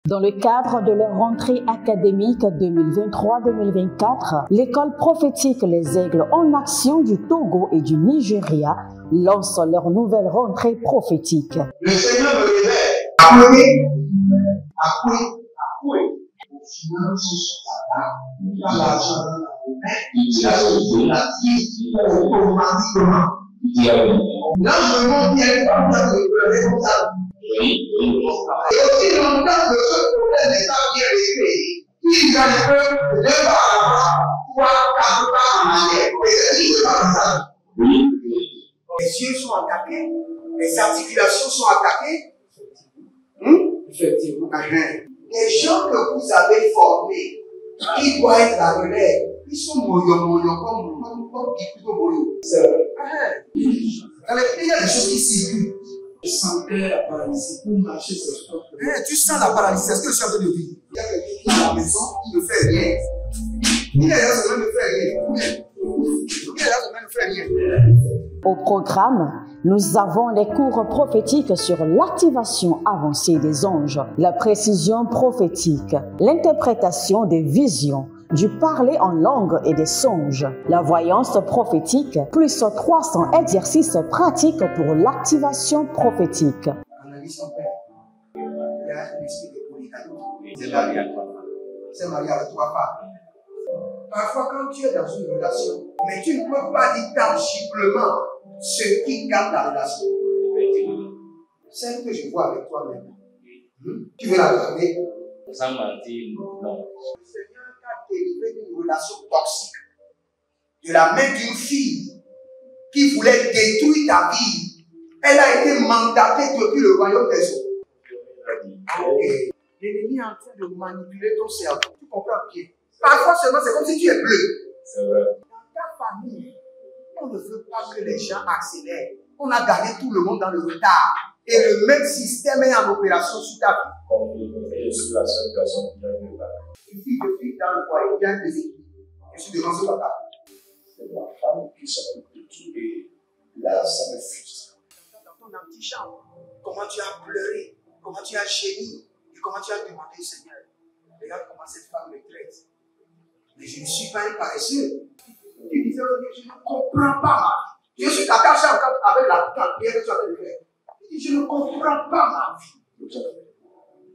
Dans le cadre de leur rentrée académique 2023-2024, l'école prophétique Les Aigles en Action du Togo et du Nigeria lance leur nouvelle rentrée prophétique. Le Seigneur me révèle. Appelez. Au final, il a l'argent dans la automatiquement. Là, je me montre bien pas de responsable. Et aussi longtemps que ce problème n'est pas bien réglé, il y a un peu de pas à l'avant, 3, 4 pas en arrière. Et c'est ce pas ça. Les yeux sont attaqués, les articulations sont attaquées. Effectivement. Les gens que vous avez formés, qui doivent être la relève, ils sont moyons comme plutôt moyons. C'est vrai. Dans les pays, il y a des choses qui circulent. Je sentais la paralysie pour marcher sur le corps. Tu sens la paralysie, c'est ce que je suis en train de dire. Il y a quelqu'un qui est à la maison, qui ne fait rien. Il est là, ça ne fait rien. Il est là, ça ne fait rien. Au programme, nous avons les cours prophétiques sur l'activation avancée des anges, la précision prophétique, l'interprétation des visions, du parler en langue et des songes, la voyance prophétique, plus 300 exercices pratiques pour l'activation prophétique. Analyse son père. Il y a un esprit de polygamie. C'est marié à trois femmes. C'est marié à trois femmes. Parfois, quand tu es dans une relation, mais tu ne peux pas dire tangiblement ce qui garde la relation. Celle que je vois avec toi maintenant. Tu veux la regarder? Sans mentir, non. Le Seigneur t'a délivré d'une relation toxique. De la main d'une fille qui voulait détruire ta vie. Elle a été mandatée depuis le royaume des eaux. L'ennemi est en train de manipuler ton cerveau. Tu comprends bien? Parfois seulement, c'est comme si tu es bleu. C'est vrai. Dans ta famille, on ne veut pas que les gens accélèrent. On a gardé tout le monde dans le retard. Et le même système est en opération sur ta vie. Je suis la seule personne qui a vu ça. Une fille de fille dans le foyer, il y a des équipes. Je suis devant ce papa. C'est ma femme qui s'occupe de tout et là, ça me frustre. Dans ton antichambre, comment tu as pleuré, comment tu as gémi et comment tu as demandé au Seigneur. Regarde comment cette femme me traite. Mais je ne suis pas un paresseux. Tu disais, je ne comprends pas ma vie. Je suis attaché avec la prière que tu as fait de faire. Je ne comprends pas ma vie.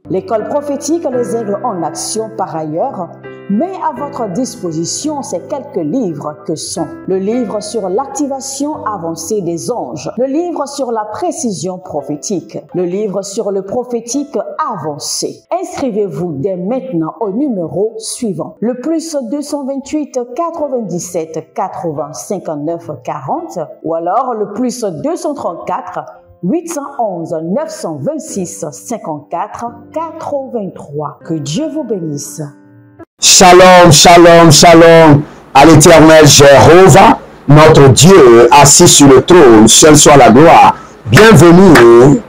L'école prophétique Les Aigles en Action, par ailleurs, met à votre disposition ces quelques livres que sont le livre sur l'activation avancée des anges, le livre sur la précision prophétique, le livre sur le prophétique avancé. Inscrivez-vous dès maintenant au numéro suivant, le plus 228 97 80 59 40 ou alors le plus 234 811 926 54 83. Que Dieu vous bénisse. Shalom, shalom, shalom à l'Éternel Jéhovah, notre Dieu assis sur le trône, seul soit la gloire. Bienvenue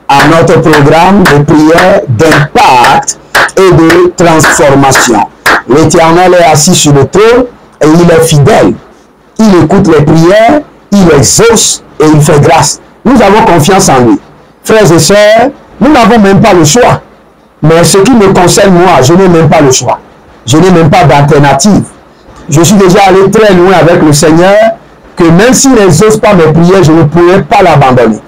à notre programme de prière, d'impact et de transformation. L'Éternel est assis sur le trône et il est fidèle. Il écoute les prières, il exauce et il fait grâce. Nous avons confiance en lui. Frères et sœurs, nous n'avons même pas le choix. Mais ce qui me concerne moi, je n'ai même pas le choix. Je n'ai même pas d'alternative. Je suis déjà allé très loin avec le Seigneur, que même s'il n'exauce pas mes prières, je ne pourrais pas l'abandonner.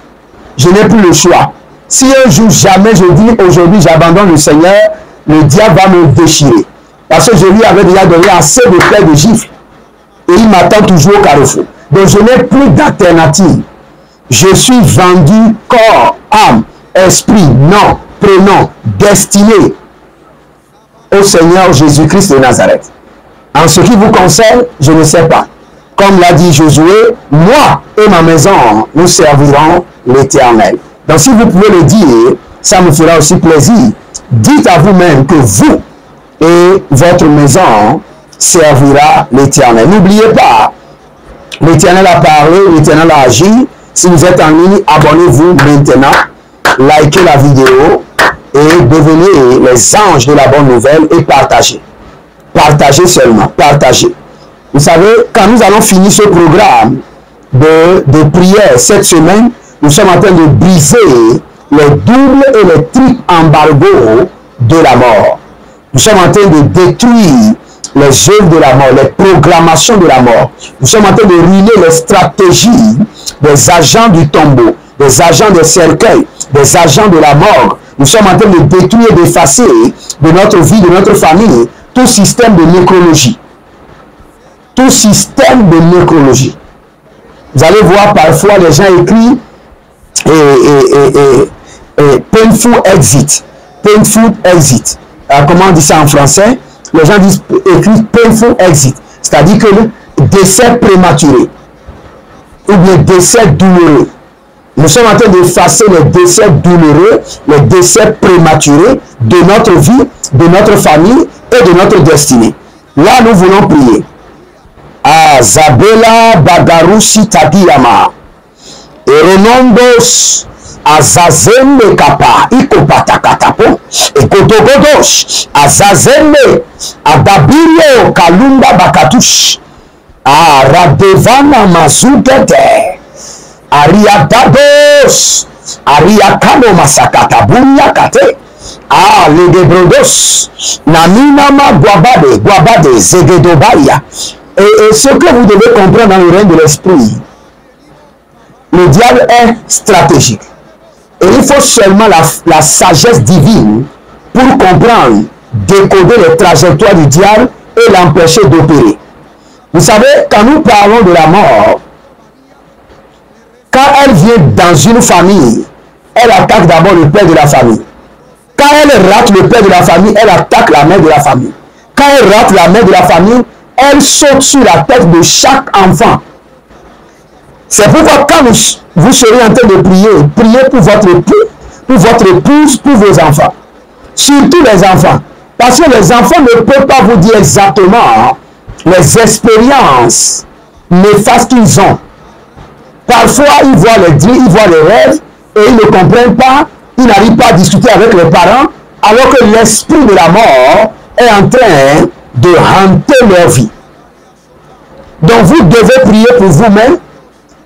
Je n'ai plus le choix. Si un jour jamais je dis aujourd'hui j'abandonne le Seigneur, le diable va me déchirer. Parce que je lui avais déjà donné assez de paix de gifles. Et il m'attend toujours au carrefour. Donc je n'ai plus d'alternative. Je suis vendu corps, âme, esprit, nom, prénom, destiné au Seigneur Jésus-Christ de Nazareth. En ce qui vous concerne, je ne sais pas. Comme l'a dit Josué, moi et ma maison, nous servirons l'Éternel. Donc si vous pouvez le dire, ça me fera aussi plaisir. Dites à vous-même que vous et votre maison servira l'Éternel. N'oubliez pas, l'Éternel a parlé, l'Éternel a agi. Si vous êtes en ligne, abonnez-vous maintenant, likez la vidéo et devenez les anges de la bonne nouvelle et partagez. Partagez seulement, partagez. Vous savez, quand nous allons finir ce programme de prière cette semaine, nous sommes en train de briser les doubles et les triples embargos de la mort. Nous sommes en train de détruire les œuvres de la mort, les programmations de la mort. Nous sommes en train de ruiner les stratégies des agents du tombeau, des agents des cercueils, des agents de la mort. Nous sommes en train de détruire et d'effacer de notre vie, de notre famille, tout système de nécrologie. Tout système de nécrologie. Vous allez voir parfois les gens écrivent painful exit. Painful exit. Alors, comment on dit ça en français? Les gens disent écrivent painful exit. C'est-à-dire que le décès prématuré ou bien décès douloureux. Nous sommes en train d'effacer les décès douloureux, les décès prématurés de notre vie, de notre famille et de notre destinée. Là, nous voulons prier. Azabela Bagarushi Tadiyama Eronondos Azazembe Kapa Ikopatakatapo Ekotogodosh Azazembe Adabirio Kalumba Bakatush Radevana Mazukete Ariadados Ariakano Masakata Bunyakate Ledebrodos Naminama Guabade Zegedobaya. Et ce que vous devez comprendre dans le règne de l'esprit, le diable est stratégique. Et il faut seulement la sagesse divine pour comprendre, décoder les trajectoires du diable et l'empêcher d'opérer. Vous savez, quand nous parlons de la mort, quand elle vient dans une famille, elle attaque d'abord le père de la famille. Quand elle rate le père de la famille, elle attaque la mère de la famille. Quand elle rate la mère de la famille, elle saute sur la tête de chaque enfant. C'est pourquoi quand vous serez en train de prier, priez pour votre époux, pour votre épouse, pour vos enfants. Surtout les enfants. Parce que les enfants ne peuvent pas vous dire exactement les expériences néfastes qu'ils ont. Parfois, ils voient les dits, ils voient les rêves et ils ne comprennent pas. Ils n'arrivent pas à discuter avec les parents alors que l'esprit de la mort est en train de hanter leur vie. Donc vous devez prier pour vous-même,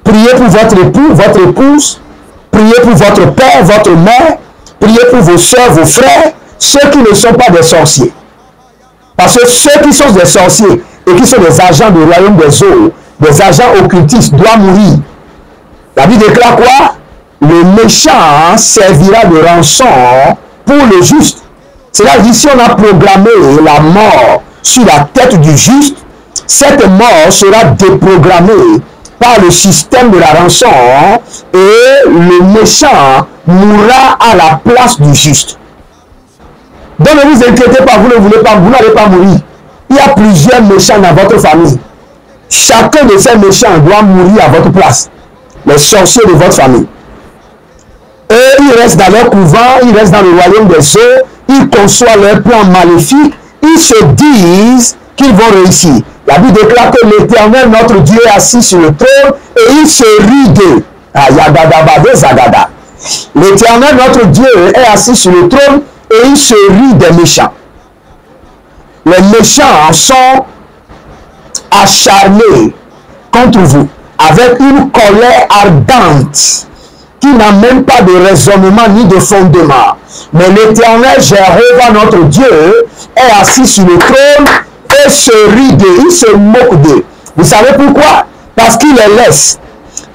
prier pour votre époux, votre épouse, prier pour votre père, votre mère, prier pour vos soeurs, vos frères, ceux qui ne sont pas des sorciers. Parce que ceux qui sont des sorciers et qui sont des agents du royaume des eaux, des agents occultistes, doivent mourir. La Bible déclare quoi? Le méchant servira de rançon pour le juste. C'est-à-dire si on a programmé la mort sur la tête du juste, cette mort sera déprogrammée par le système de la rançon et le méchant mourra à la place du juste. Donc ne vous inquiétez pas, vous ne voulez pas, vous n'allez pas mourir. Il y a plusieurs méchants dans votre famille. Chacun de ces méchants doit mourir à votre place. Les sorciers de votre famille. Et ils restent dans leur couvent, ils restent dans le royaume des eaux, ils conçoivent leurs plans maléfiques, ils se disent qu'ils vont réussir. La Bible déclare que l'Éternel, notre Dieu, est assis sur le trône et il se rit d'eux. L'Éternel, notre Dieu, est assis sur le trône et il se rit des méchants. Les méchants sont acharnés contre vous avec une colère ardente qui n'a même pas de raisonnement ni de fondement. Mais l'Éternel, Jéhovah, notre Dieu, est assis sur le trône et se rit d'eux, il se moque d'eux. Vous savez pourquoi? Parce qu'il les laisse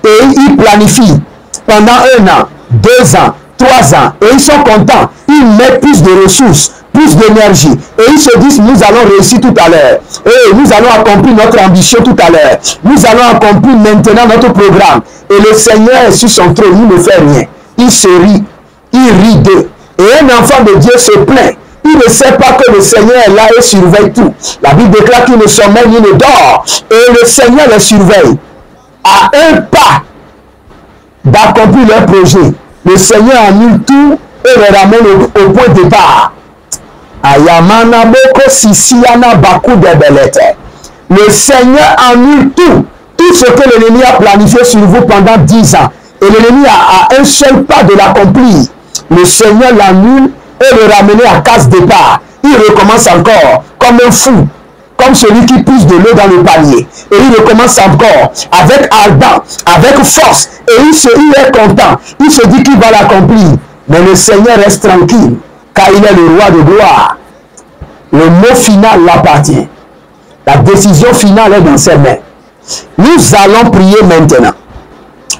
et il planifie pendant 1 an, 2 ans, 3 ans et ils sont contents. Ils mettent plus de ressources, plus d'énergie et ils se disent nous allons réussir tout à l'heure et nous allons accomplir notre ambition tout à l'heure. Nous allons accomplir maintenant notre programme et le Seigneur est sur son trône, il ne fait rien. Il se rit, il rit d'eux. Et un enfant de Dieu se plaint. Il ne sait pas que le Seigneur est là et surveille tout. La Bible déclare qu'il ne sommeille ni ne dort. Et le Seigneur les surveille. À un pas d'accomplir leur projet, le Seigneur annule tout et les ramène au point de départ. Ayamana boko sisiana baku de belete. Le Seigneur annule tout. Tout ce que l'ennemi a planifié sur vous pendant 10 ans. Et l'ennemi a un seul pas de l'accomplir. Le Seigneur l'annule et le ramène à case départ. Il recommence encore comme un fou, comme celui qui pousse de l'eau dans le panier. Et il recommence encore avec ardent, avec force. Et il est content. Il se dit qu'il va l'accomplir. Mais le Seigneur reste tranquille. car il est le roi de gloire. Le mot final l'appartient. La décision finale est dans ses mains. Nous allons prier maintenant.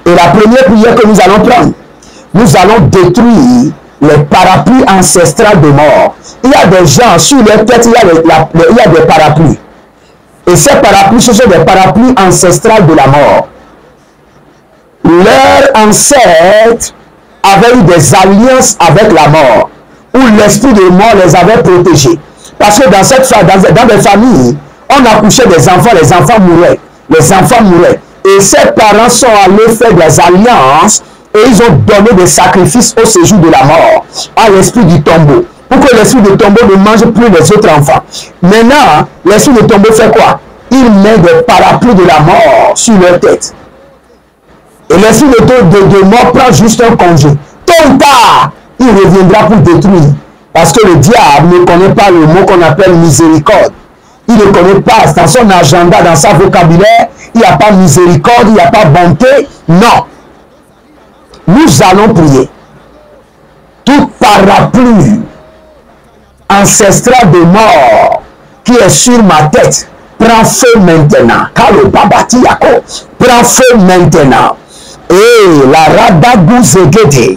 Et la première prière que nous allons prendre, nous allons détruire les parapluies ancestrales de mort. Il y a des gens sur leur tête, il y a des parapluies. Et ces parapluies, ce sont des parapluies ancestrales de la mort. Leurs ancêtres avaient eu des alliances avec la mort, où l'esprit de mort les avait protégés. Parce que dans des familles, on accouchait des enfants, les enfants mouraient. Les enfants mouraient. Et ces parents sont allés faire des alliances et ils ont donné des sacrifices au séjour de la mort à l'esprit du tombeau. Pour que l'esprit du tombeau ne mange plus les autres enfants. Maintenant, l'esprit du tombeau fait quoi? Il met des parapluies de la mort sur leur tête. Et l'esprit de mort prend juste un congé. Tôt ou tard, il reviendra pour détruire. Parce que le diable ne connaît pas le mot qu'on appelle miséricorde. Il ne connaît pas dans son agenda, dans sa vocabulaire, il n'y a pas miséricorde, il n'y a pas bonté. Non. Nous allons prier. Tout parapluie ancestral de mort qui est sur ma tête, prends feu maintenant. Car le babati yako, prends feu maintenant. Et la radagou zegede,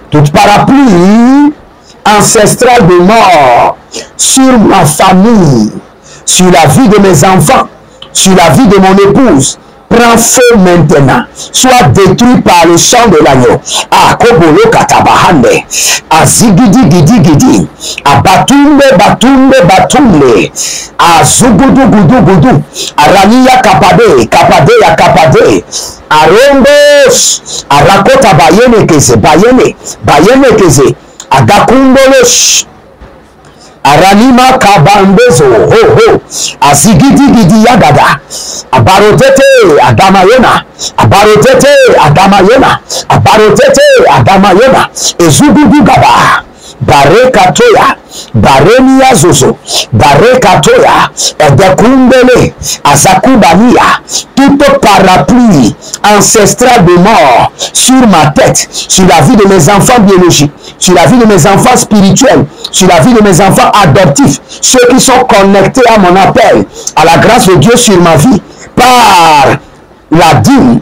toute parapluie ancestral de mort sur ma famille, sur la vie de mes enfants, sur la vie de mon épouse, prends feu maintenant, soit détruit par le sang de l'agneau. Ah, Kobolo Katabahande, Azigidi Gidi Gidi, Abatumbe Batumbe Batumbe, Azugudu Gudu Gudu, Arania Kapade, Kapade ya Kapade, Arombos, Arakota Bayene Keze, Bayene Keze, Agakundolos, Aranima Kabandezo, ho ho, Azigidi Gidi Yagada, Abarotete Adamayona, Abarotete Adamayona, Abarotete Adamayona, Ezugudu Gaba, Barekatoya, Barenia Zozo, Barekatoya, Edekumbele, Azakubania, toute parapluie ancestrale de mort sur ma tête, sur la vie de mes enfants biologiques, sur la vie de mes enfants spirituels, sur la vie de mes enfants adoptifs, ceux qui sont connectés à mon appel, à la grâce de Dieu sur ma vie, par la dîme,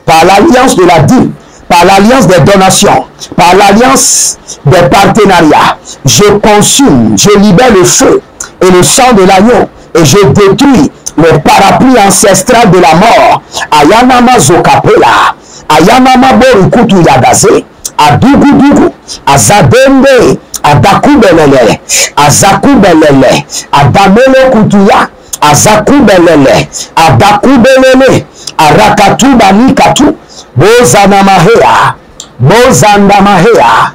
par l'alliance de la dîme, par l'alliance des donations, par l'alliance des partenariats, je consume, je libère le feu et le sang de l'agneau et je détruis le parapluie ancestral de la mort. Ayanama Zokapela, Ayanama Borukutu Yagaze, Adugudugu, Azadende, Adakubelele, Azakubelele, Adamele Kutuya, Azakubelele, Adakubelele, Arakatuba Nikatu, Bozanamahea, Bozandamahea,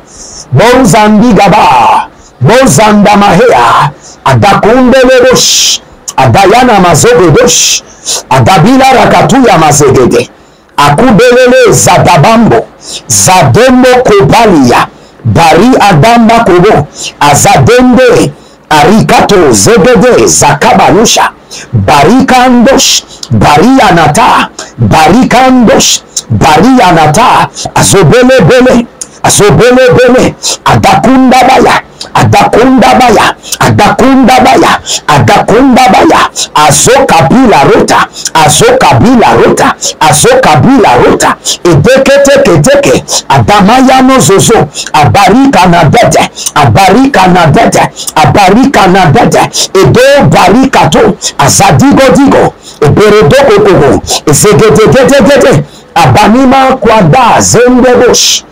Bozandigaba, Bozandamahea, Adakumbelerosh, Adayana Mazogodosh, Adabila Rakatuya Mazegede, Akubelele Zadabambo, Zadembo Kobalia, Bari Adamba Kobo, Azadende, Arikato Zegede, Zakabanusha, Barikandosh, Barianata, Barikandosh, Barianata, Azobele Bele, Azobele Bele, Adakunda Baya, Adakunda Baya, Adakunda Baya, Adakunda Baya, Azokabila Rota, Azokabila Rota, Azokabila Rota, Edekete, Adamayano Zozo, Abarika Nadete, Abarika Nadete, Abarika Nadete, Edo Barikato, Azadigo Digo, Eberedoko, Ezegede, Abanima Kwada, Zendebosh,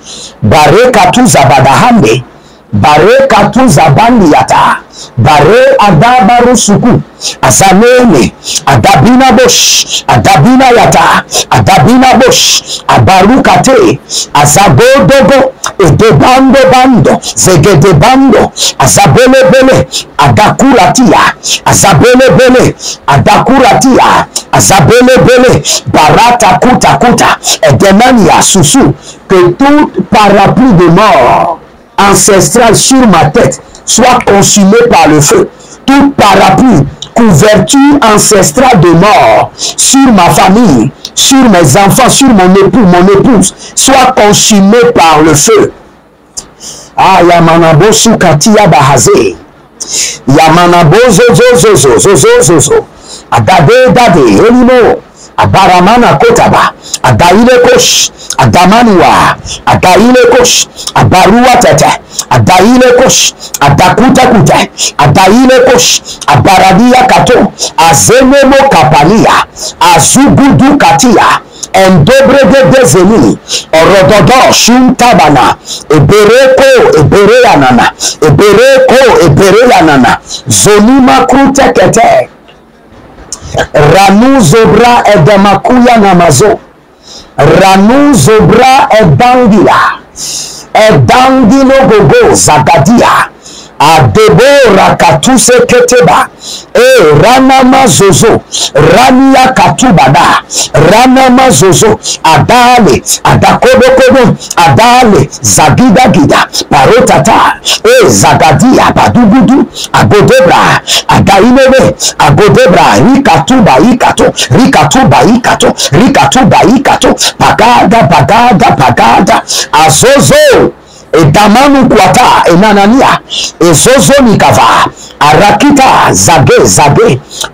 Barekatu Zabadahande, Barekatu Zabandiata, Bare Adabaru Suku, Azanene, Adabina Bosh, Adabina Yata, Adabina Bosh, Abarukate, Azagodogo, Edebando Bando, Zegede Bando, Azabele Bele, Adakuratia, Azabele Bele, Adakuratia, Azabele Bele, Barata Kuta Kuta, Edemania Susu, que tout parapluie de mort ancestral sur ma tête soit consumé par le feu. Tout parapluie, couverture ancestrale de mort sur ma famille, sur mes enfants, sur mon époux, mon épouse, soit consumé par le feu. Ayamanabosu katia bahaze. Yamanabozo zozo. Adade dade elimo. Abaramana kotaba. Adaile kosh. Adamanua. Adaile kosh. Abarua tete. Adaile kosh. Adakuta kuta. Adaile kosh. Abaradia kato. Azenemo kapalia. Azugudu katia. Endobrede dezeni. Orododo shuntabana. Ebereyanana. Ebereyanana. Zonima krute kete. Ranu zobra edemakuya namazo. Ranu zobra edangila. Edangilo gogo zagadia. Adebo rakatuse keteba. Rana mazozo. Rania katubada. Rana mazozo. Adale. Adakodokodo. Adale. Zagida gida. Parotata. Zagadia. Badugudu. Agodebra. Adainebe. Agodebra. Rikatuba ikato. Rikatuba ikato. Rikatuba ikato. Pagada. Azozo. Edamanu kwata enanania ezozo nikava arakita zage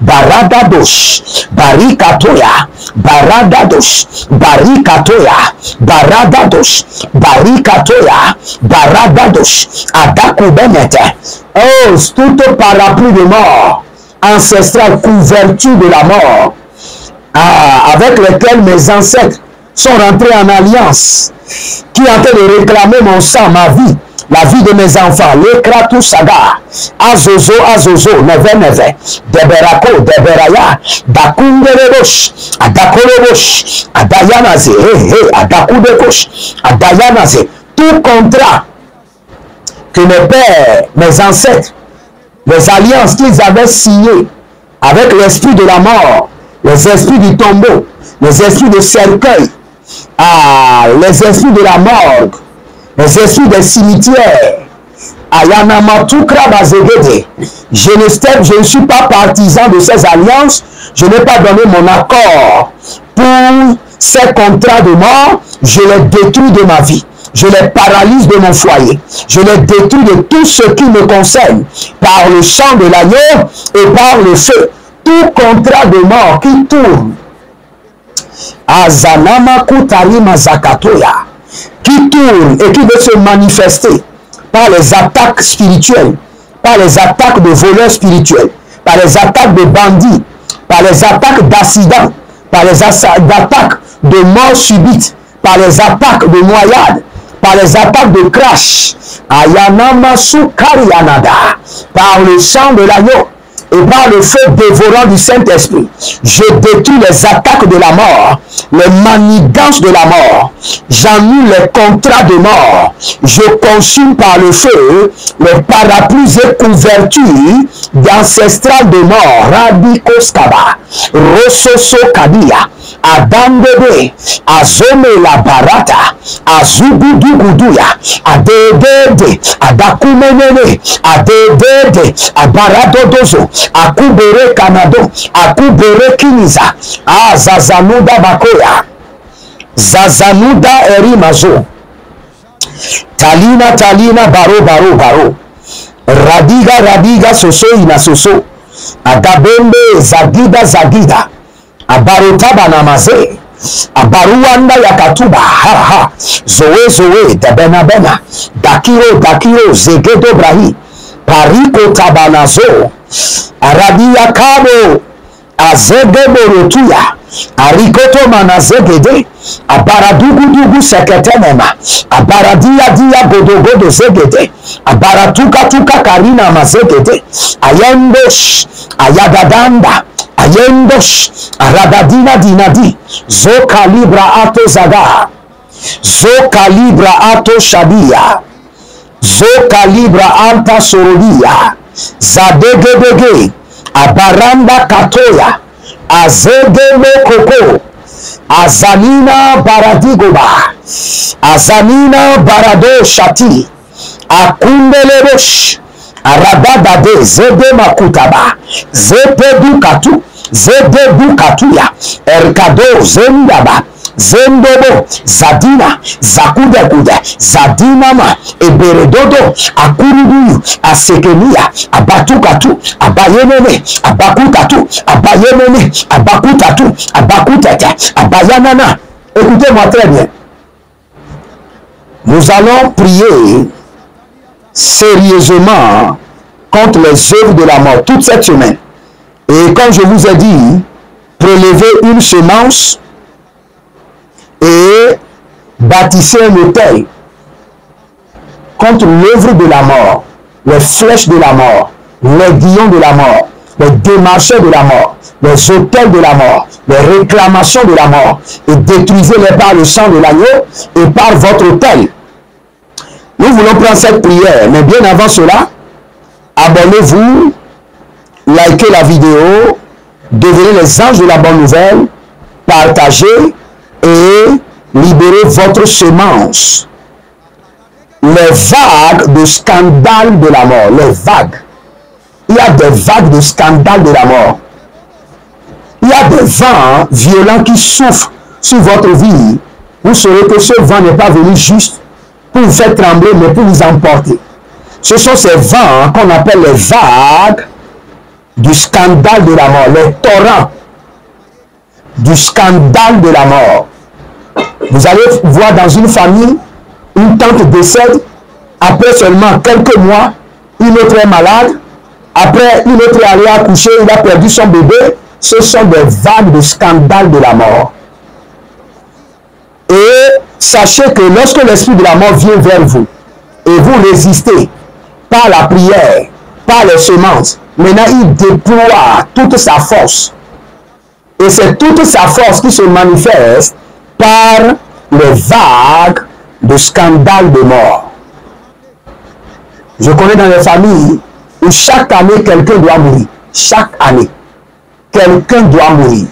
baradadosh barikatoya baradadosh adaku benete. Oh, tout parapluie de mort ancestral, couverture de la mort, avec lequel mes ancêtres sont rentrés en alliance, qui est en train de réclamer mon sang, ma vie, la vie de mes enfants. L'écratou saga, azozo, neve, deberako, deberaya, dakunderebosh, adakorebosh, adayanaze, adakudekosh, adayanaze. Tout contrat que mes pères, mes ancêtres, les alliances qu'ils avaient signées avec l'esprit de la mort, les esprits du tombeau, les esprits de cercueil, les esprits de la morgue, les esprits des cimetières. Je ne suis pas partisan de ces alliances. Je n'ai pas donné mon accord pour ces contrats de mort. Je les détruis de ma vie. Je les paralyse de mon foyer. Je les détruis de tout ce qui me concerne par le sang de l'agneau et par le feu. Tout contrat de mort qui tourne, Azanama Kutarima Zakatoya, qui tourne et qui veut se manifester par les attaques spirituelles, par les attaques de voleurs spirituels, par les attaques de bandits, par les attaques d'accidents, par les attaques de mort subite, par les attaques de noyade, par les attaques de crash, Ayanama Sukarianada, par le sang de l'agneau et par le feu dévorant du Saint-Esprit, je détruis les attaques de la mort, les manigances de la mort, j'annule les contrats de mort, je consume par le feu les parapluies et couvertures d'ancestral de mort, Radikoskaba, Rososo Kadia, Adandebe, Azome la barata, Azubuduguduya, Adedede, Adakumenene, Adedede, Abaradodozo, Akubere Kanado, Akubere Kiniza, Zazanuda Bakoya, Zazanuda Erimazo, Talina Baro, Radiga Soso ina Soso, Agabembe Zagida, Abarotaba namaze, Abaruanda yakatuba, Zoe, Debena, Dakiro, Zegedo Brahi, Pariko tabanazo, Aradia Kabo, Azegebo Rotuya, Arikoto manazegede, Abaradugu seketenema, Abaradia Godogodo zegede, Abaratuka Karina mazegede, Ayendosh, Ayagadanda, Ayendosh, Aradadina dinadi, Zo kalibra ato zaga, Zo kalibra ato shabia, Zo kalibra anta sorodia, Zadegedege, Abaranda katoya, Azegeme koko, Azanina baradigoba, Azanina barado shati, Akundelerosh, Aradadade zede makutaba, Zede dukatu, Zede dukatuya, Erkado zendaba, Zendobo, Zadina, Zakudakuda, Zadinama, Eberedodo, Akurudu, Asekenia, Abatukatu, Abayemene, Abakutatu, Abayemene, Abakutatu, Abakutata, Abayanana. Écoutez-moi très bien. Nous allons prier sérieusement contre les œuvres de la mort toute cette semaine. Et comme je vous ai dit, prélevez une semence et bâtissez un autel contre l'œuvre de la mort, les flèches de la mort, les guillons de la mort, les démarcheurs de la mort, les autels de la mort, les réclamations de la mort, et détruisez-les par le sang de l'agneau et par votre autel. Nous voulons prendre cette prière, mais bien avant cela, abonnez-vous, likez la vidéo, devenez les anges de la bonne nouvelle, partagez et libérez votre semence. Les vagues de scandale de la mort, les vagues. Il y a des vagues de scandale de la mort. Il y a des vents violents qui souffrent sur votre vie. Vous saurez que ce vent n'est pas venu juste pour vous faire trembler, mais pour vous emporter. Ce sont ces vents qu'on appelle les vagues du scandale de la mort, les torrents du scandale de la mort. Vous allez voir dans une famille, une tante décède, après seulement quelques mois, une autre est malade, après une autre est allée accoucher, il a perdu son bébé. Ce sont des vagues de scandale de la mort. Et sachez que lorsque l'esprit de la mort vient vers vous, et vous résistez par la prière, par les semences, maintenant il déploie toute sa force. Et c'est toute sa force qui se manifeste par les vagues de scandale de mort. Je connais dans les familles où chaque année quelqu'un doit mourir. Chaque année, quelqu'un doit mourir.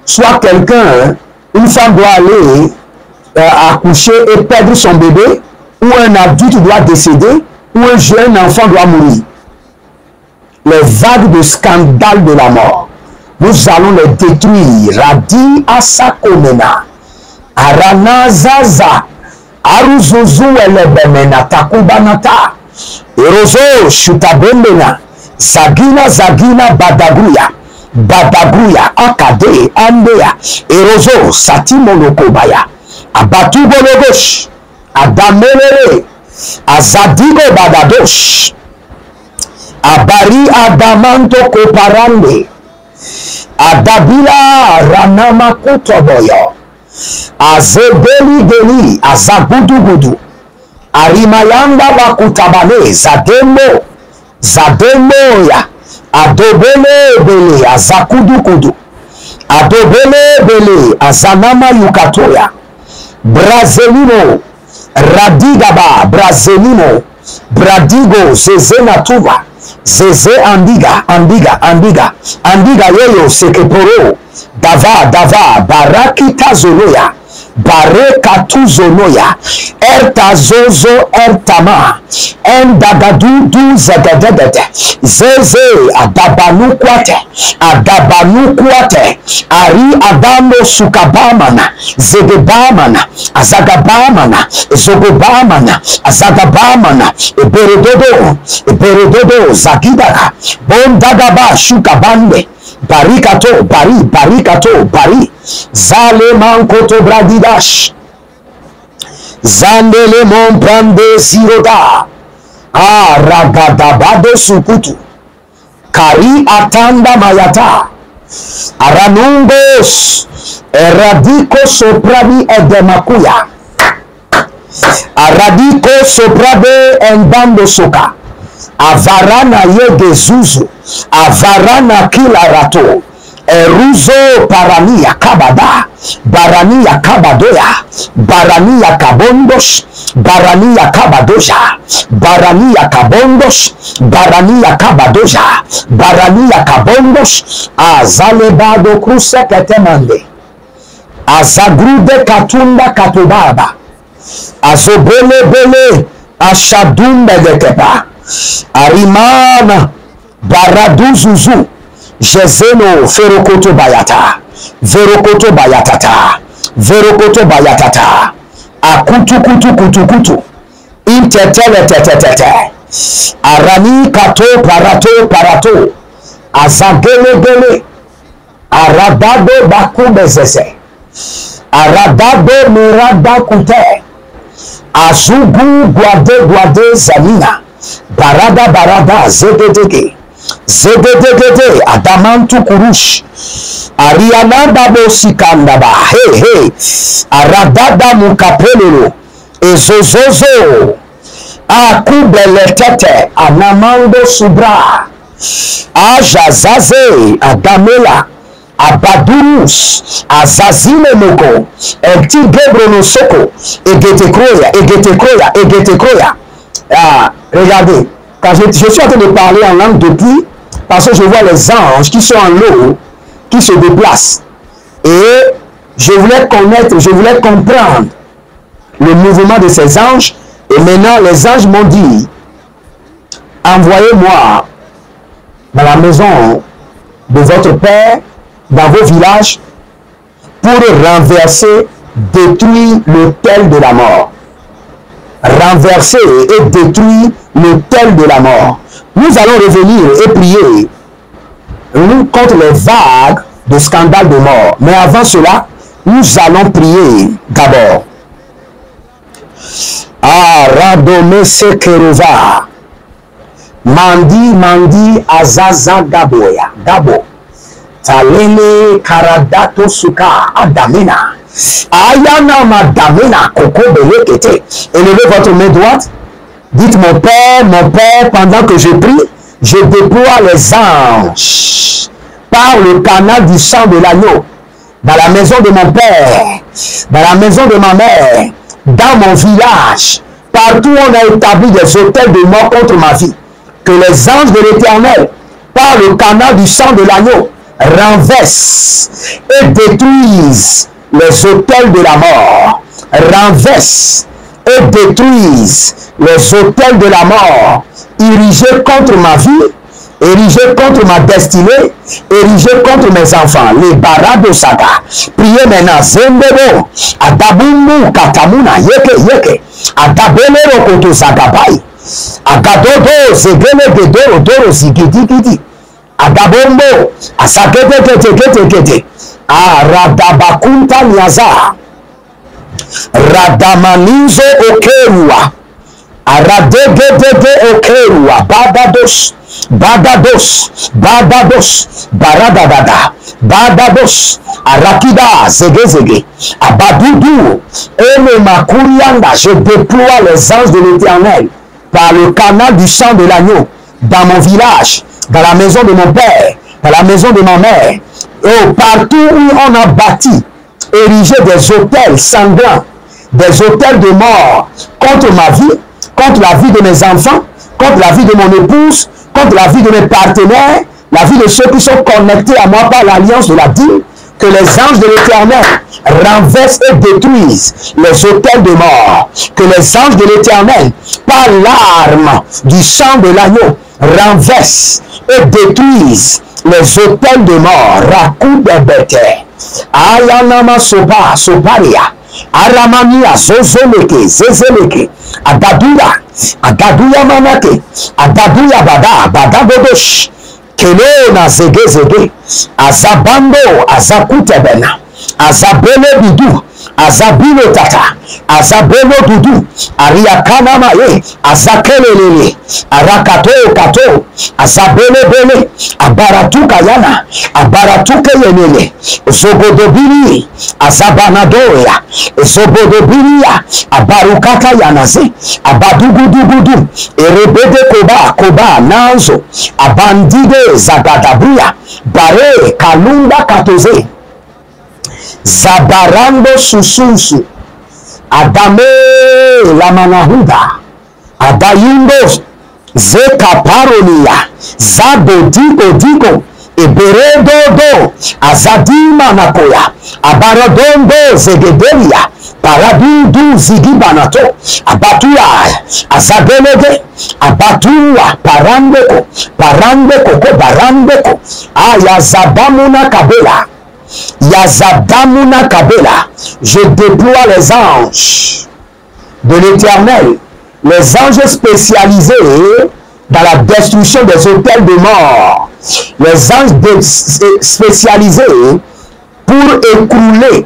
Soit quelqu'un, une femme doit aller accoucher et perdre son bébé, ou un adulte doit décéder, ou un jeune enfant doit mourir. Les vagues de scandale de la mort, nous allons les détruire. Radi asakomena, arana zaza, aruzuzu elebemena takubanata, erozo shutabendena, zagina zagina badaguya, badaguya akade andea, erozo satimolokobaya, abatugologosh, adamelele, azadigo badadosh, abari adamanto koparande, adabila ranama kutoboyo, azebeli deli, azagudugudu, arimayanda bakutabane, zademo, zademoya, adobele bele, azakudukudu, adobele bele, azanama yukatoya, brazelino, radigaba, brazelino, bradigo, zezena tuva, zeze andiga, andiga, andiga, andiga yoyo sekeporo, dava, dava, barakita zonoya, barekatu zonoya, ertazozo ertama, endagadu du zedededede, zeze adabanu kwate, ari adamo sukabamana, zedebamana, azagabamana, zogobamana, azagabamana, eberedodo, zagidaka, bondagaba shukabande, barikato, bari, zale mankoto bradidash, zandele mon prande siroda, ragadabado sukutu, kari atanda mayata, aranungos, eradiko soprani edemakuya, aradiko soprade endando soka, avarana yege zuzu, avarana kila rato, eruzo parania kabada, barania kabadoya, barania kabondos, barania kabadoja, barania kabondos, barania kabadoja, barania kabondos, azalebado kruse ketemande, azagrude katunda katubaba, azobele bele, ashadumbe getepa, arimana, baraduzuzu, Jezeno ferokoto bayata, verokoto bayatata, Verokoto bayatata. Akutu kutu kutu kutu. Intetele tetetete. Arani kato parato parato. Azagele gele. Aradado bakubezese. Aradado mirada kute. Azugu guade guade zanina. Barada barada zededege. Zededegede adamantu kurush. Ariana babo sikandaba. Hey hey. Aradada mukapelelo. Ezozozo. Akubeletete anamando subra. Ajazaze adamela. Abadurus, Azazile Moko, Gebrono Soko, Egete Kroya. Ah, regardez, quand je suis en train de parler en langue depuis, parce que je vois les anges qui sont en l'eau, qui se déplacent. Et je voulais connaître, je voulais comprendre le mouvement de ces anges. Et maintenant, les anges m'ont dit, envoyez-moi dans la maison de votre Père, dans vos villages, pour renverser, détruire l'autel de la mort. Renverser et détruire l'autel de la mort. Nous allons revenir et prier contre les vagues de scandales de mort. Mais avant cela, nous allons prier d'abord. Aradome Sekerova. Mandi Azaza Gaboya. Gabo. Talele karadato suka adamina. Ayana madamina koko belekete. Élevez votre main droite. Dites mon Père, pendant que je prie, je déploie les anges par le canal du sang de l'agneau dans la maison de mon Père, dans la maison de ma mère, dans mon village, partout où on a établi des autels de mort contre ma vie. Que les anges de l'Éternel, par le canal du sang de l'agneau, renversent et détruisent les autels de la mort. Renversent et détruisent les autels de la mort érigés contre ma vie, érigés contre ma destinée, érigés contre mes enfants. Les barado saga. Priez maintenant. Zembebo. Adabumbu katamuna yeke. Adabelero koto zagabai. Agadodo zegele gedoro doro zigidi. Agabombo, asakete, radabakunta nyaza, radamanizo okerua, aradegedege okerua, badados, badados, arakida, zege, abadudu, ene makurianda, je déploie les anges de l'Éternel par le canal du sang de l'agneau dans mon village, dans la maison de mon père, dans la maison de ma mère, et partout où on a bâti, érigé des autels sanglants, des autels de mort contre ma vie, contre la vie de mes enfants, contre la vie de mon épouse, contre la vie de mes partenaires, la vie de ceux qui sont connectés à moi par l'alliance de la dîme, que les anges de l'Éternel renversent et détruisent les autels de mort, que les anges de l'Éternel, par l'arme du sang de l'agneau, renversent et détruisent les autels de mort. Rakou de bête. Ayanama sopa, soparia. Aramania, zozoleke, zezeleke. Agaduya manake. Agaduya badabodosh. Kele na zege. Azabando, azakutebena. Azabele bidu. Azabilo tata, azabelo dudu, ariakana maye, azakelelele, arakato kato, azabele bele, abaratuka yana, abaratuke yenele, zogodobili, azabanadoya, zogodobilia, abarukaka yanaze, abadugudugudu, erebede koba nanzo, abandide zagadabuya, bare kalunda katoze, Zabarando sususu, adame la manahuda, adayundo zeka paronia, zabodigo, eberedodo, azadima nakoya, abaradondo zegedelia, paradudu zigibanato, abatuya, azabelege, abatua, parandeko, barandeko, ayazabamuna kabela. Yazadamuna Kabela. Je déploie les anges de l'Éternel, les anges spécialisés dans la destruction des autels de mort, les anges spécialisés pour écrouler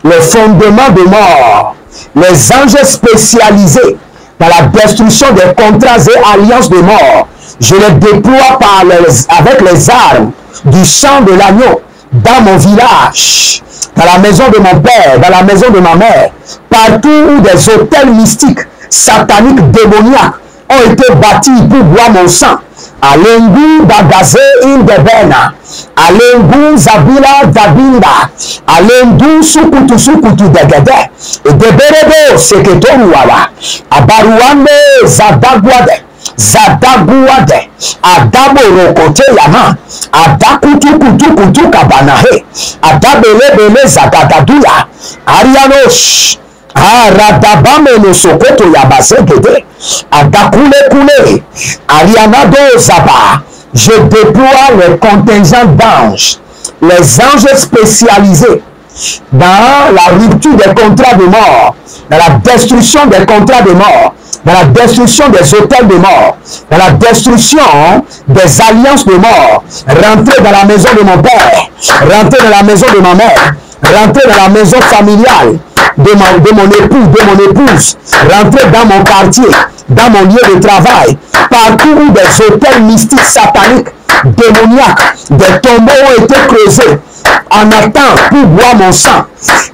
les fondements de mort, les anges spécialisés dans la destruction des contrats et alliances de mort. Je les déploie avec les armes du sang de l'agneau dans mon village, dans la maison de mon père, dans la maison de ma mère, partout où des autels mystiques, sataniques, démoniaques ont été bâtis pour boire mon sang. Alengu Dagaze Indebena, Alengu Zabila Dabinda, Alengu Sukutu Degede, Deberebo Seketoruawa, Abaruande Zadagwade, Zadaguade, Adabo Rokote Yama, Adakutu Kabanahe, Adabele Zagadaduya, Arianosh, Radabame no Sokoto Yabasegede, Adakule, Arianado Zaba. Je déploie les contingents d'anges, les anges spécialisés dans la rupture des contrats de mort, dans la destruction des contrats de mort, dans la destruction des hôtels de mort, dans la destruction des alliances de mort. Rentrer dans la maison de mon père, rentrer dans la maison de ma mère, rentrer dans la maison familiale de mon époux, de mon épouse, rentrer dans mon quartier, dans mon lieu de travail, partout où des hôtels mystiques, sataniques, démoniaques, des tombeaux ont été creusés en attente pour boire mon sang.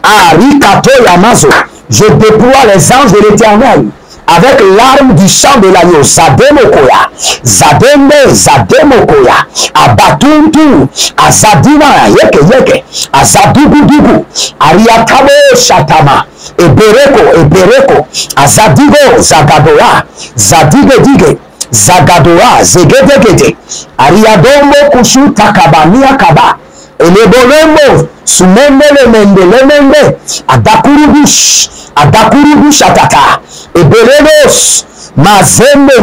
Arikato Yamazo, je déploie les anges de l'Éternel avec l'arme du sang de l'agneau. Zademokoya, Zademokoya, Abatuntu, Azadina, Yeke, Azadugudugu, Ariatabo Shatama, Ebereko, Azadigo, Zagadoa, Zadige, Zagadoa, Zegedegede, Ariadombo Kushu Takabania Kaba, Elebolemo, Sumendele Mende, Adakurubush Atata, Eberenos, Mazembe,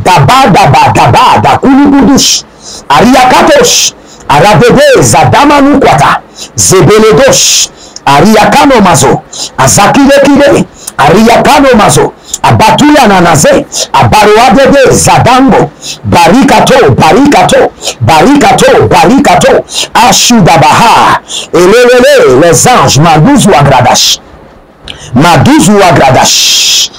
Daba, Dakulubudush, Ariakatosh, Arabede, Zadamanu Kwata, Zebeledosh, Ariakano Mazo, Azakile, Ariakano Mazo, Abatuya Nanaze, Abaruadede, Zadango, Barikato, Ashudabaha, Elele, les anges, Maduzu Agradash, Maduzu Agradash,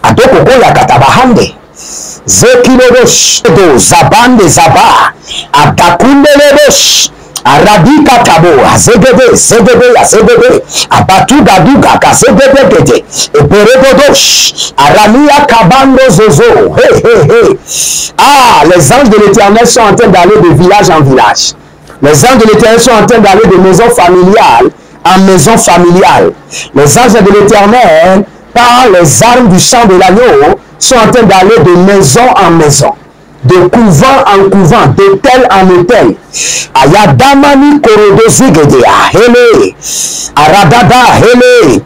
Ado Kokoya Katabahande, Zekilodosh, Zabande Zaba, Atakundelodosh, Arabika Tabo, Zedebe, Abatuga Duga, Kazedebe, Eberebodosh, Aramia Kabando Zozo, hey. Ah, les anges de l'Éternel sont en train d'aller de village en village. Les anges de l'Éternel sont en train d'aller de maison familiale en maison familiale. Les anges de l'Éternel, par les armes du sang de l'agneau, sont en train d'aller de maison en maison, de couvent en couvent, d'hôtel en hôtel. Ayadamani Korodozigedea, hele, Aradada, hele,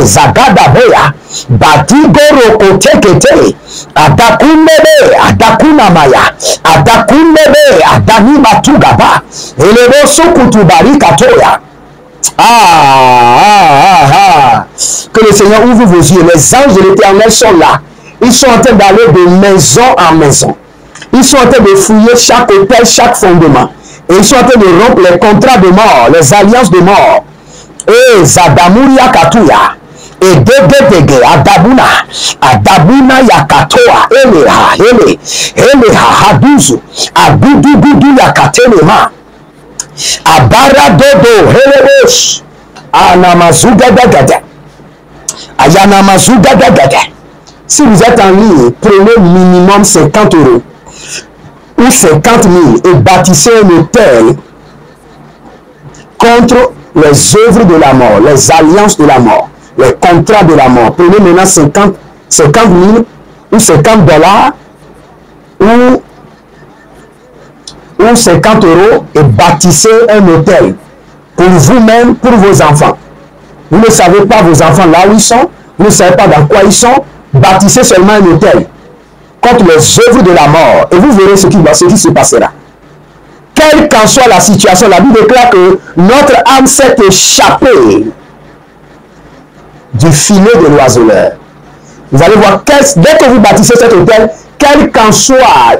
Zagada Boya, Batigoro Kotekete, Adakunamaya, Adani Matugaba, Eleroso Kutubari Katoya. Que le Seigneur ouvre vos yeux. Les anges de l'Éternel sont là. Ils sont en train d'aller de maison en maison. Ils sont en train de fouiller chaque hôtel, chaque fondement. Et ils sont en train de rompre les contrats de mort, les alliances de mort. Et Zadamuria Katuya. Et Dege, Adabuna Yakatoa, Eleha, Haduzu, Abudu Yakatelema. Abaradodo, Helebosh, Ayanamazuga Gada. Si vous êtes en ligne, prenez minimum 50 € ou 50 000 et bâtissez un hôtel contre les œuvres de la mort, les alliances de la mort, les contrats de la mort. Prenez maintenant 50 000 ou $50 ou 50 € et bâtissez un hôtel pour vous-même, pour vos enfants. Vous ne savez pas vos enfants là où ils sont. Vous ne savez pas dans quoi ils sont. Bâtissez seulement un hôtel contre les œuvres de la mort. Et vous verrez ce qui se passera. Quelle qu'en soit la situation, la Bible déclare que notre âme s'est échappée du filet de l'oiseleur. Vous allez voir, dès que vous bâtissez cet hôtel, quelles qu'en soient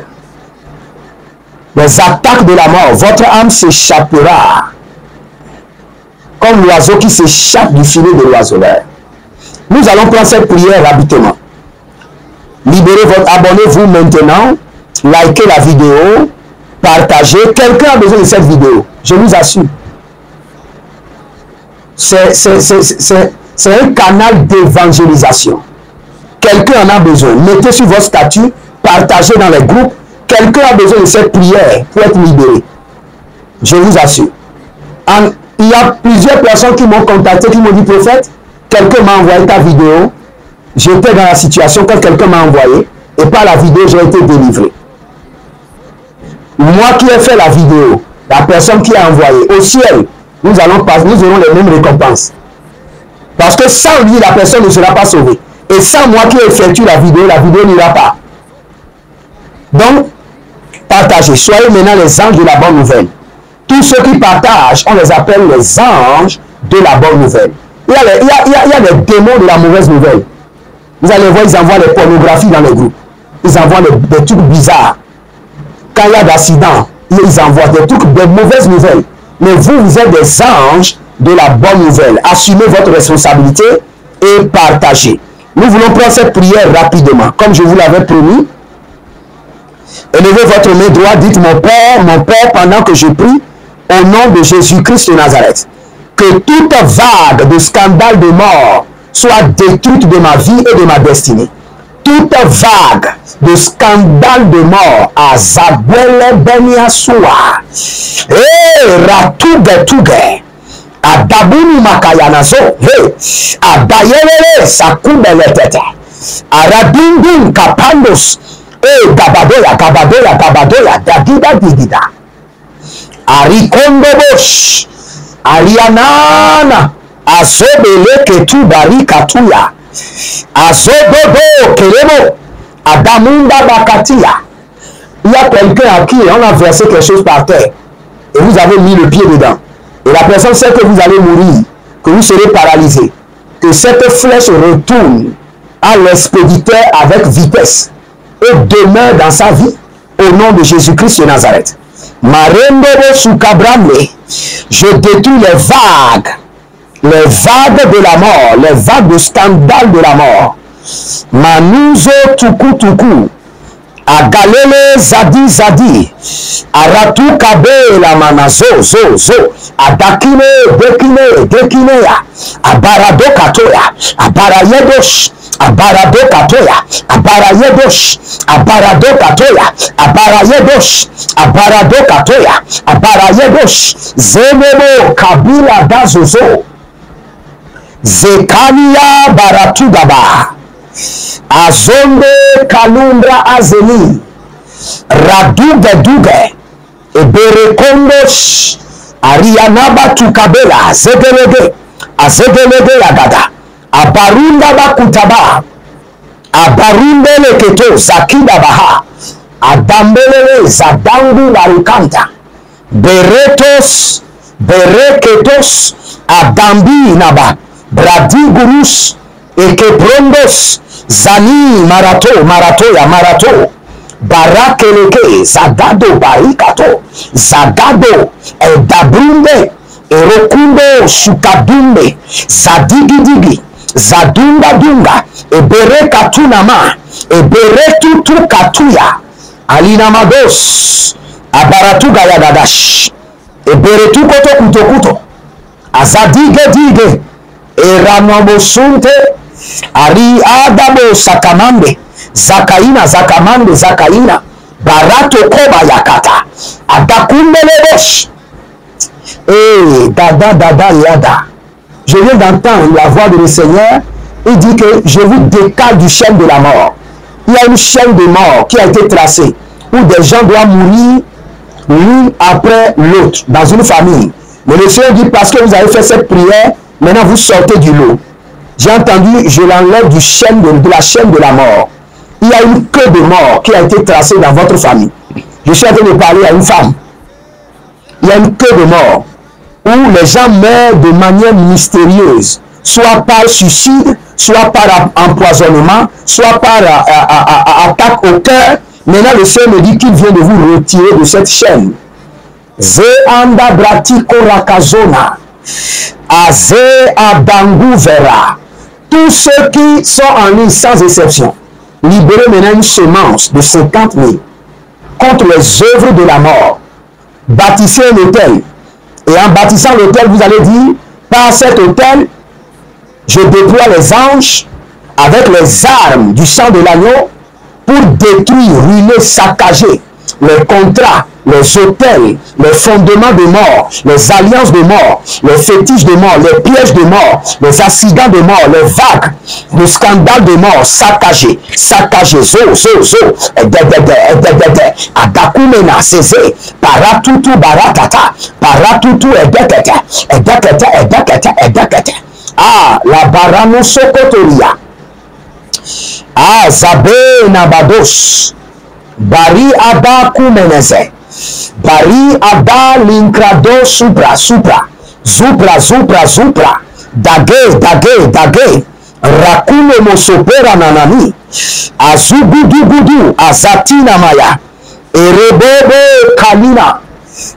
les attaques de la mort, votre âme s'échappera comme l'oiseau qui s'échappe du filet de l'oiseleur. Nous allons prendre cette prière rapidement. Libérez votre, abonnez-vous maintenant, likez la vidéo, partagez. Quelqu'un a besoin de cette vidéo, je vous assure. C'est un canal d'évangélisation. Quelqu'un en a besoin. Mettez sur votre statut, partagez dans les groupes. Quelqu'un a besoin de cette prière pour être libéré. Je vous assure. Il y a plusieurs personnes qui m'ont contacté, qui m'ont dit, prophète, quelqu'un m'a envoyé ta vidéo. J'étais dans la situation quand quelqu'un m'a envoyé. Et par la vidéo, j'ai été délivré. Moi qui ai fait la vidéo, la personne qui a envoyé, au ciel, nous aurons les mêmes récompenses. Parce que sans lui, la personne ne sera pas sauvée. Et sans moi qui effectue la vidéo n'ira pas. Donc, partagez. Soyez maintenant les anges de la bonne nouvelle. Tous ceux qui partagent, on les appelle les anges de la bonne nouvelle. Il y a les démons de la mauvaise nouvelle. Vous allez voir, ils envoient les pornographies dans les groupes. Ils envoient des trucs bizarres. Quand il y a d'accidents, ils envoient des trucs, des mauvaises nouvelles. Mais vous êtes des anges de la bonne nouvelle. Assumez votre responsabilité et partagez. Nous voulons prendre cette prière rapidement, comme je vous l'avais promis. Élevez votre main droite, dites mon Père, pendant que je prie, au nom de Jésus-Christ de Nazareth, que toute vague de scandale de mort soit détruite de ma vie et de ma destinée. Toute vague de scandale de mort à Zabwele Beniasua, Ratuge Tuge, à Dabuni Makayanazo, à Dayele Sakubele Tete, à Rabindin Kapandos, Gabadoya, Dagida, Arikondo Bosh, Arianana, Azobele Ketu Bari Katuya, Azobobo Kelebo, Adamunda Bakatia. Il y a quelqu'un à qui on a versé quelque chose par terre et vous avez mis le pied dedans. Et la personne sait que vous allez mourir, que vous serez paralysé, que cette flèche retourne à l'expéditeur avec vitesse et demeure dans sa vie au nom de Jésus-Christ de Nazareth. Marendebo Sukabramle, je détruis les vagues de la mort, les vagues de scandale de la mort. Manuzo Tuku, Agalele Zadi, Aratu Kabe la Manazo, Adakine, Dekinea, Abarado Katoya, Abarayedosh, Abarado Katoya, Abarayedosh, Zenebo Kabila Dazozo, Zekania Baratugaba, Azonde Kalumbra Azeli, Raduge, Eberekondos, Arianaba Tukabela, Zegelege Yagada, Abarunda Bakutaba, Abarundele Keto, Zakida Baha, Adambele Zadangu Larukanta, Bereketos, Adambi Naba, Bradigurus, Ekeprondos, Zani Marato, Barakeleke, Zagado Barikato, Zagado, Dabrunde, Erokundo, Sukadumbe, Zadigidigi, Zadunga, Ebere Katunama, Ebere Tutu Katuya, Alinamados, Abaratuga Yagadash, Ebere Tukoto Kuto, Azadige, Eranomosunte, Ari Adamo Sakamande, Zakaina, Barato Koba Yakata, Adakundelebosh, Dada Yada. Je viens d'entendre la voix de le Seigneur. Il dit que je vous décale du chaîne de la mort. Il y a une chaîne de mort qui a été tracée, où des gens doivent mourir l'un après l'autre dans une famille. Mais le Seigneur dit, parce que vous avez fait cette prière, Maintenant, vous sortez du lot. J'ai entendu, je l'enlève de la chaîne de la mort. Il y a une queue de mort qui a été tracée dans votre famille. Je suis en train de parler à une femme. Il y a une queue de mort où les gens meurent de manière mystérieuse, soit par suicide, soit par empoisonnement, soit par attaque au cœur. Maintenant, le Seigneur me dit qu'il vient de vous retirer de cette chaîne. Zeanda bratiko rakazona. Aze abangu vera. Tous ceux qui sont en ligne sans exception, libérez maintenant une semence de 50 000 contre les œuvres de la mort. Bâtissez un hôtel. Et en bâtissant l'hôtel, vous allez dire, par cet hôtel, je déploie les anges avec les armes du sang de l'agneau pour détruire, ruiner, saccager les contrats, les hôtels, les fondements de mort, les alliances de mort, les fétiches de mort, les pièges de mort, les accidents de mort, les vagues, le scandale de mort, saccagé, zo, adakumena, seze, paratutu baratata, paratutu edekete. Ah, la barano sokotoria. Ah, zabe nabados. Bari aba kumeneze. Bari aba linkrado supra. Zupra. Dage. Rakune mosopera nanani. Azubudubudu azatina maya. Erebebe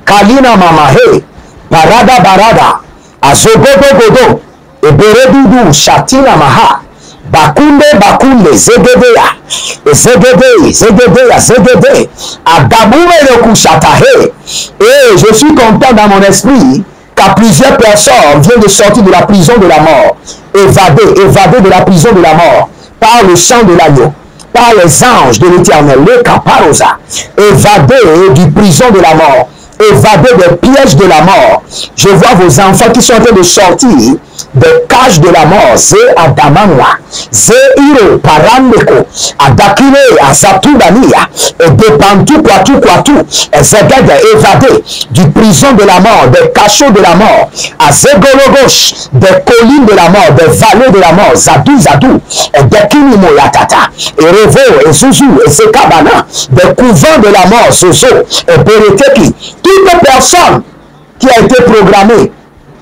kalina mamahe. Barada. Azogogogodo. Eberedudu shatina maha. Bakunde, zegedeya, Agabume le kushatahe. Et je suis content dans mon esprit qu'à plusieurs personnes viennent de sortir de la prison de la mort, évadées de la prison de la mort, par le sang de l'agneau, par les anges de l'Éternel, le caparosa, évadées du prison de la mort, évadés des pièges de la mort. Je vois vos enfants qui sont en train de sortir des cages de la mort. Zé Adamanwa, Zé Iro, Parandeko, Adakine, Azatudania, et Depantu, Kwatu, et Zegede, évadés du prison de la mort, des cachots de la mort, à Zegologosh, des collines de la mort, des vallées de la mort, Zadou, et Dekini Moyatata, et Revo, et Zouzou, et Zekabana, des couvents de la mort, Zozo, et Bereteki. Toute personne qui a été programmée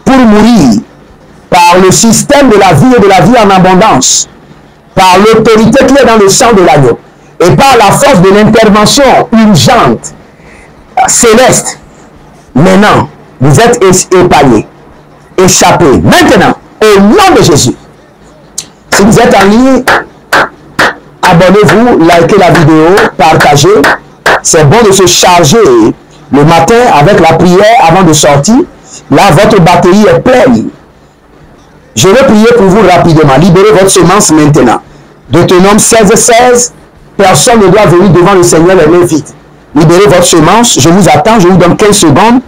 pour mourir par le système de la vie et de la vie en abondance, par l'autorité qui est dans le sang de l'agneau et par la force de l'intervention urgente, céleste, maintenant, vous êtes épargnés, échappés. Maintenant, au nom de Jésus, si vous êtes en ligne, abonnez-vous, likez la vidéo, partagez. C'est bon de se charger le matin avec la prière avant de sortir. Là, votre batterie est pleine. Je vais prier pour vous rapidement. Libérez votre semence maintenant. Deutéronome 16, personne ne doit venir devant le Seigneur les mains vides. Libérez votre semence. Je vous attends. Je vous donne 15 secondes.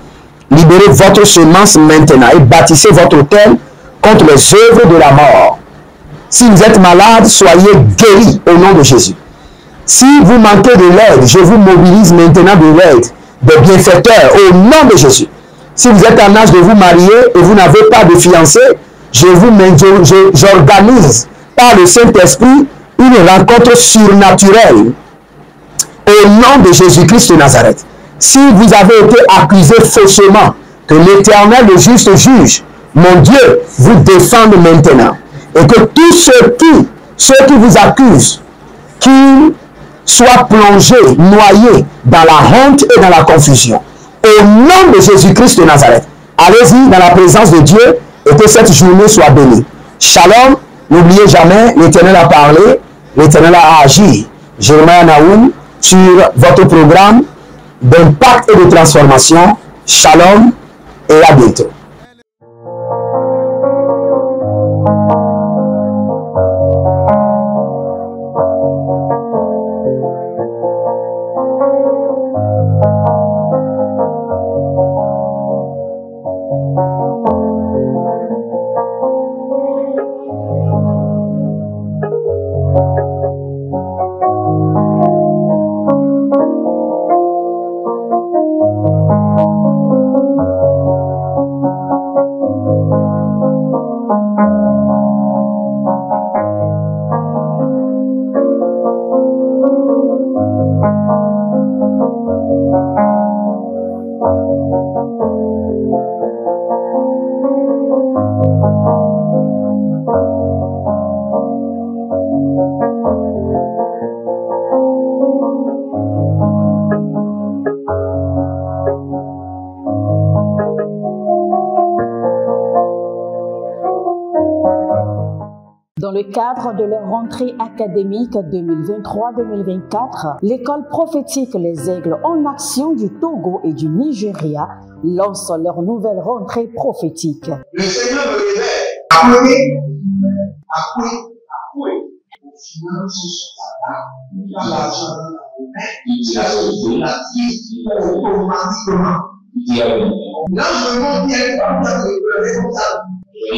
Libérez votre semence maintenant et bâtissez votre autel contre les œuvres de la mort. Si vous êtes malade, soyez guéris au nom de Jésus. Si vous manquez de l'aide, je vous mobilise maintenant de l'aide des bienfaiteurs au nom de Jésus. Si vous êtes en âge de vous marier et vous n'avez pas de fiancé, j'organise par le Saint-Esprit une rencontre surnaturelle au nom de Jésus-Christ de Nazareth. Si vous avez été accusé faussement, que l'Éternel, le juste juge, mon Dieu, vous défende maintenant. Et que tous ceux qui vous accusent, qu'ils soient plongés, noyés dans la honte et dans la confusion. Au nom de Jésus-Christ de Nazareth, allez-y dans la présence de Dieu et que cette journée soit bénie. Shalom, n'oubliez jamais, l'Éternel a parlé, l'Éternel a agi. Jeremiah Naoum sur votre programme d'impact et de transformation. Shalom et à bientôt. Dans le cadre de leur rentrée académique 2023-2024, l'école prophétique Les Aigles en Action du Togo et du Nigeria lance leur nouvelle rentrée prophétique. Le Seigneur me révèle. Appelez. Au final, ce sera dans l'argent, la vie, automatiquement. Là, je me montre bien comme ça, le responsable. Et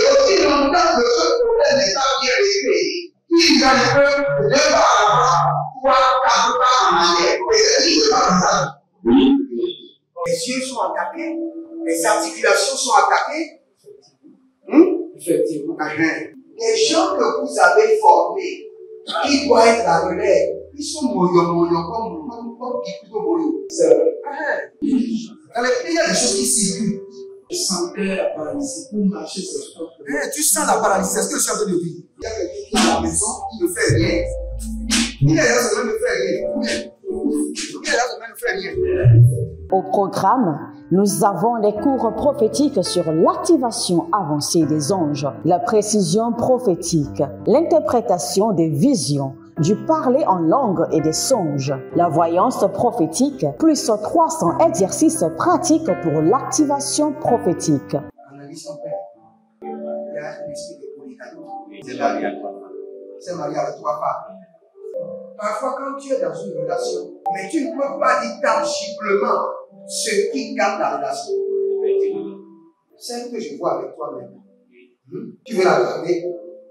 aussi longtemps que ce problème n'est pas bien réglé, ils peuvent ne pas avoir 3, 4 pas en arrière. Et c'est ce qui se passe ça. Les yeux sont attaqués, les articulations sont attaquées. Effectivement. Les gens que vous avez formés, qui doivent être la relève, ils sont moyo comme plutôt moyo. C'est vrai. Dans les pays, il y a des choses qui circulent. Je sentais la paralysie pour marcher sur le corps. Tu sens la paralysie, c'est ce que je suis en train de dire. Il y a quelqu'un qui est à la maison, qui ne fait rien. Il y a quelqu'un qui ne fait rien. Au programme, nous avons les cours prophétiques sur l'activation avancée des anges, la précision prophétique, l'interprétation des visions, du parler en langue et des songes, la voyance prophétique, plus 300 exercices pratiques pour l'activation prophétique. Analyse ton père. Il y a un esprit de polygamy. C'est marié à 3 femmes. C'est marié à 3 femmes. Parfois, quand tu es dans une relation, mais tu ne peux pas dire tangiblement ce qui garde la relation. Celle que je vois avec toi maintenant. Tu veux la garder?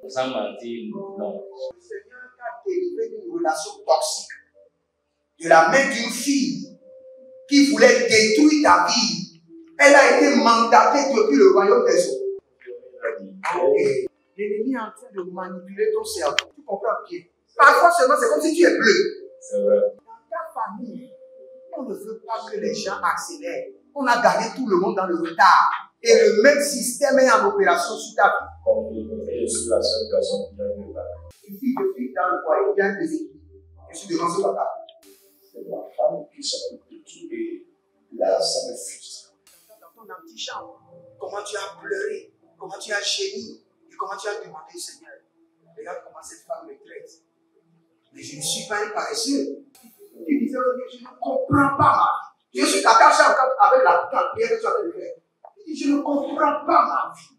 Sans mentir, non. Délivré d'une relation toxique de la main d'une fille qui voulait détruire ta vie. Elle a été mandatée depuis le royaume des eaux. L'ennemi est en train de manipuler ton cerveau. Tu comprends bien? Parfois seulement, c'est comme si tu es bleu. C'est vrai. Dans ta famille, on ne veut pas que les gens accélèrent. On a gardé tout le monde dans le retard. Et le même système est en opération sur ta vie. Je suis la seule personne qui a vu ça. Une fille de fille dans le foyer, bien déséquilibrée. Je suis devant ce papa. C'est ma femme qui s'occupe de tout et là, ça me frustre. Dans ton antichambre, comment tu as pleuré, comment tu as gémi et comment tu as demandé au Seigneur. Regarde comment cette femme me traite. Mais je ne suis pas un paresseux. Tu disais, je ne comprends pas ma vie. Je suis attaché encore avec la prière que tu as fait de faire. Je ne comprends pas ma vie.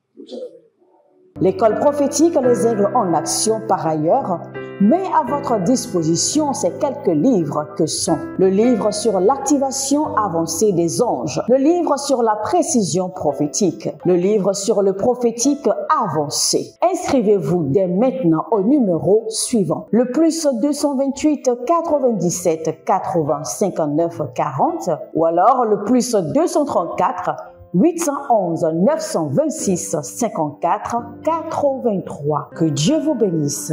L'école prophétique Les Aigles en Action, par ailleurs, met à votre disposition ces quelques livres que sont le livre sur l'activation avancée des anges, le livre sur la précision prophétique, le livre sur le prophétique avancé. Inscrivez-vous dès maintenant au numéro suivant, le plus 228 97 80 59 40 ou alors le plus 234 811 926 54 83. Que Dieu vous bénisse.